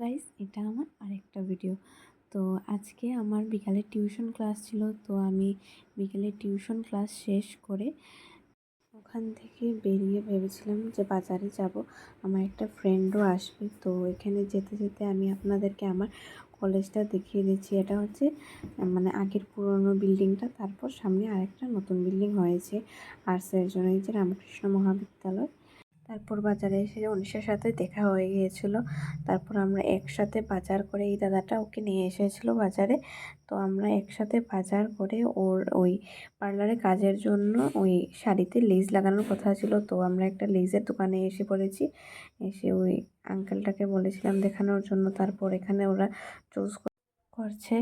Guys, এটা আমার আরেকটা ভিডিও। তো আজকে আমার বিকালে টিউশন ক্লাস ছিল। তো আমি বিকেলে টিউশন ক্লাস শেষ করে ওখান থেকে বেরিয়ে ভেবেছিলাম যে বাজারে যাব, আমার একটা ফ্রেন্ডও আসবে। তো এখানে যেতে যেতে আমি আপনাদেরকে আমার কলেজটা দেখিয়ে দিচ্ছি। এটা হচ্ছে মানে আগের পুরনো বিল্ডিংটা, তারপর সামনে আরেকটা নতুন বিল্ডিং হয়েছে আর্টসের জন্য, এই যে রামকৃষ্ণ মহাবিদ্যালয়। তারপর বাজারে এসে অনিশার সাথে দেখা হয়ে গিয়েছিল। তারপর আমরা একসাথে বাজার করে, এই দাদাটা ওকে নিয়ে এসেছিলো বাজারে। তো আমরা একসাথে বাজার করে ওর ওই পার্লারে কাজের জন্য ওই শাড়িতে লেস লাগানোর কথা ছিল। তো আমরা একটা লেসের দোকানে এসে পড়েছি। এসে ওই আঙ্কেলটাকে বলেছিলাম দেখানোর জন্য। তারপর এখানে ওরা চুজ করছে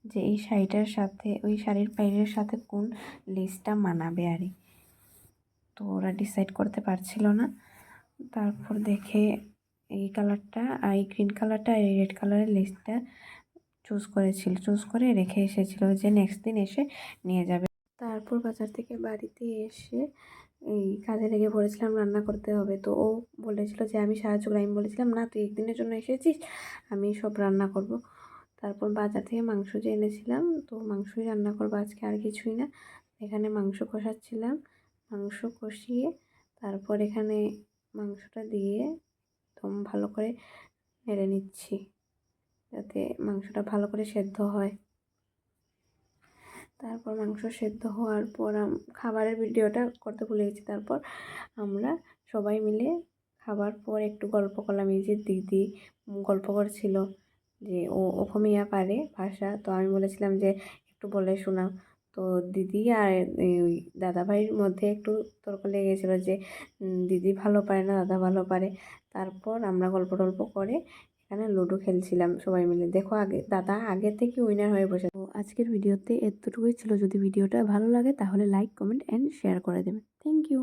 যে এই শাড়িটার সাথে, ওই শাড়ির পাইরের সাথে কোন লেসটা মানাবে আর কি। তো ওরা ডিসাইড করতে পারছিল না। তারপর দেখে এই কালারটা আর এই গ্রিন কালারটা আর এই রেড কালারের লেসটা চুজ করে রেখে এসেছিল যে নেক্সট দিন এসে নিয়ে যাবে। তারপর বাজার থেকে বাড়িতে এসে এই কাজে লেগে পড়েছিলাম, রান্না করতে হবে। তো ও বলেছিল যে আমি সাহায্য করি। আমি বলেছিলাম না, তুই একদিনের জন্য এসেছিস, আমি সব রান্না করব। তারপর বাজার থেকে মাংস যে এনেছিলাম, তো মাংসই রান্না করবো আজকে, আর কিছুই না। এখানে মাংস কষাচ্ছিলাম, মাংস কষিয়ে তারপর এখানে মাংসটা দিয়ে একদম ভালো করে নেড়ে নিচ্ছি যাতে মাংসটা ভালো করে সেদ্ধ হয়। তারপর মাংস সেদ্ধ হওয়ার পর খাবারের ভিডিওটা করতে ভুলে গেছি। তারপর আমরা সবাই মিলে খাবার পর একটু গল্প করলাম। এই যে দিদি গল্প করছিল যে ও অসমীয়া পারে ভাষা, তো আমি বলেছিলাম যে একটু বলে শোনাও। তো দিদি আর ওই দাদাভাইয়ের মধ্যে একটু তর্ক লেগে গেছিলো যে দিদি ভালো পারে না, দাদা ভালো পারে। তারপর আমরা গল্প টল্প করে এখানে লুডো খেলছিলাম সবাই মিলে। দেখো দাদা আগে থেকে উইনার হয়ে বসে। তো আজকের ভিডিওতে এতটুকুই ছিল। যদি ভিডিওটা ভালো লাগে তাহলে লাইক, কমেন্ট অ্যান্ড শেয়ার করে দেবেন। Thank you.